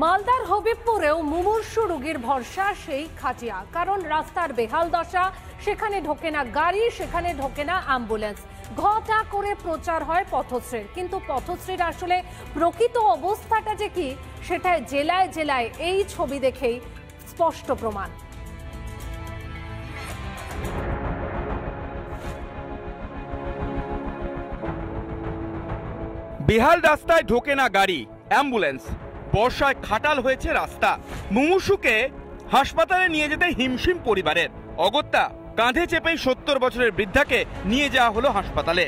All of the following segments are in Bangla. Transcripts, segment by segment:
মালদার হবিবপুরেও মুমূর্ষু রোগীর ভরসা সেই খাটিয়া, কারণ রাস্তার বেহাল দশা। সেখানে ঢোকে না গাড়ি, সেখানে ঢোকে না অ্যাম্বুলেন্স। ঘটা করে প্রচার হয় পথশ্রীর, কিন্তু পথশ্রীর আসলে প্রকৃত অবস্থাটা যে কি সেটা জেলায় জেলায় এই ছবি দেখেই স্পষ্ট প্রমাণ। বেহাল রাস্তায় ঢোকে না গাড়ি, অ্যাম্বুলেন্স। বর্ষায় খাটাল হয়েছে রাস্তা। মুমূর্ষুকে হাসপাতালে নিয়ে যেতে হিমশিম পরিবারের। অগত্যা কাঁধে চেপেই 70 বছরের বৃদ্ধাকে নিয়ে যাওয়া হলো হাসপাতালে।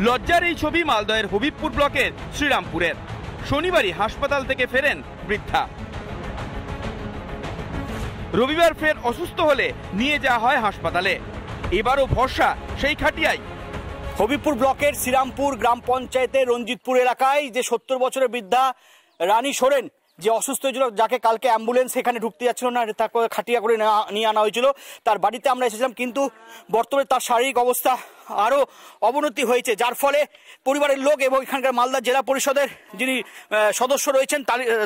লজ্জার এই ছবি মালদহের হবিবপুর ব্লকের শ্রীরামপুরের। শনিবারই হাসপাতাল থেকে ফেরেন বৃদ্ধা। রবিবার ফের অসুস্থ হলে নিয়ে যাওয়া হয় হাসপাতালে। এবারও ভরসা সেই খাটিয়াই। হবিবপুর ব্লকের শ্রীরামপুর গ্রাম পঞ্চায়েতের রঞ্জিতপুর এলাকায় যে 70 বছরের বৃদ্ধা রানী সোরেন যে অসুস্থ হয়েছিল, যাকে কালকে অ্যাম্বুলেন্স এখানে ঢুকতে যাচ্ছিল না, তাকে খাটিয়া করে নিয়ে আনা হয়েছিল। তার বাড়িতে আমরা এসেছিলাম, কিন্তু বর্তমানে তার শারীরিক অবস্থা আরও অবনতি হয়েছে, যার ফলে পরিবারের লোক এবং এখানকার মালদা জেলা পরিষদের যিনি সদস্য রয়েছেন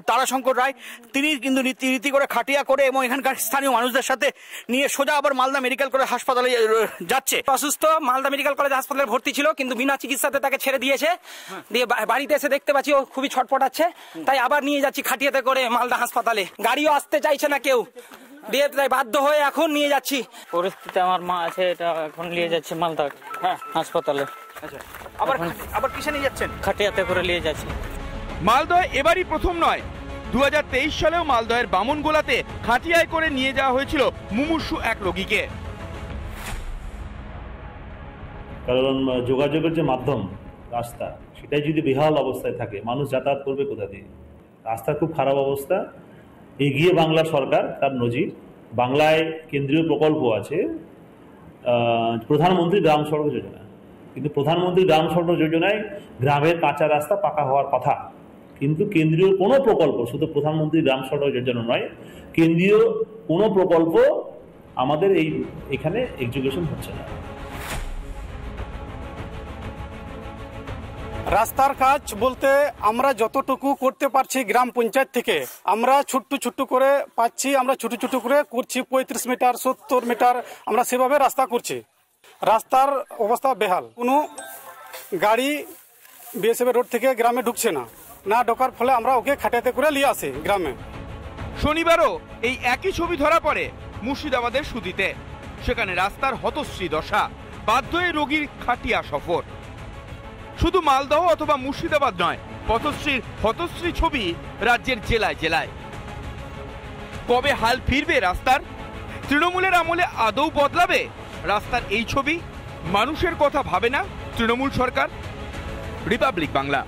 তারাশঙ্কর রায়, তিনি কিন্তু রীতি করে খাটিয়া করে এবং এখানকার স্থানীয় মানুষদের সাথে নিয়ে সোজা আবার মালদা মেডিকেল কলেজ হাসপাতালে যাচ্ছে। অসুস্থ মালদা মেডিকেল কলেজ হাসপাতালে ভর্তি ছিল, কিন্তু বিনা চিকিৎসাতে তাকে ছেড়ে দিয়েছে। দিয়ে বাড়িতে এসে দেখতে পাচ্ছি ও খুবই ছটফটাচ্ছে, তাই আবার নিয়ে যাচ্ছি খাটিয়াতে করে মালদা হাসপাতালে। গাড়িও আসতে চাইছে না কেউ, দিয়ে তাই বাধ্য হয়ে এখন নিয়ে যাচ্ছি। পরিস্থিতি আমার মা আছে, এটা এখন নিয়ে যাচ্ছে মালদা হাসপাতালে। আবার কিসে নিয়ে যাচ্ছেন? খাটিয়াতে করে নিয়ে যাচ্ছি। মালদহ এবারই প্রথম নয়, 2023 সালেও মালদহের বামনগোলাতে খাটিয়ায় করে নিয়ে যাওয়া হয়েছিল মুমূর্ষু এক রোগীকে। কারণ যোগাযোগের যে মাধ্যম রাস্তা, সেটাই যদি বেহাল অবস্থায় থাকে, মানুষ যাতায়াত করবে কোথা দিয়ে? রাস্তার খুব খারাপ অবস্থা। এগিয়ে বাংলা সরকার তার নজির। বাংলায় কেন্দ্রীয় প্রকল্প আছে প্রধানমন্ত্রী গ্রাম সড়ক যোজনা, কিন্তু প্রধানমন্ত্রী গ্রাম সড়ক যোজনায় গ্রামের কাঁচা রাস্তা পাকা হওয়ার কথা, কিন্তু কেন্দ্রীয় কোনো প্রকল্প, শুধু প্রধানমন্ত্রী গ্রাম সড়ক যোজনা নয়, কেন্দ্রীয় কোনো প্রকল্প আমাদের এখানে এক্সিকিউশন হচ্ছে না। রাস্তার কাজ বলতে আমরা যতটুকু করতে পারছি গ্রাম পঞ্চায়েত থেকে, আমরা ছোট্ট করে পাচ্ছি, আমরা ছোট করে করছি। 35 মিটার 70 মিটার আমরা সেভাবে রাস্তা করছি। রাস্তার অবস্থা বেহাল, কোনো গাড়ি বিএসএফ রোড থেকে গ্রামে ঢুকছে না ঢোকার ফলে আমরা ওকে খাটিয়াতে করে নিয়ে আসি গ্রামে। শনিবারও এই একই ছবি ধরা পড়ে মুর্শিদাবাদের সুদিতে। সেখানে রাস্তার হতশ্রী দশা, বাধ্য হয়ে রোগীর খাটিয়া সফর। শুধু মালদহ অথবা মুর্শিদাবাদ নয়, পথশ্রীর হতশ্রী ছবি রাজ্যের জেলায় জেলায়। কবে হাল ফিরবে রাস্তার? তৃণমূলের আমলে আদৌ বদলাবে রাস্তার এই ছবি? মানুষের কথা ভাবে না তৃণমূল সরকার? রিপাবলিক বাংলা।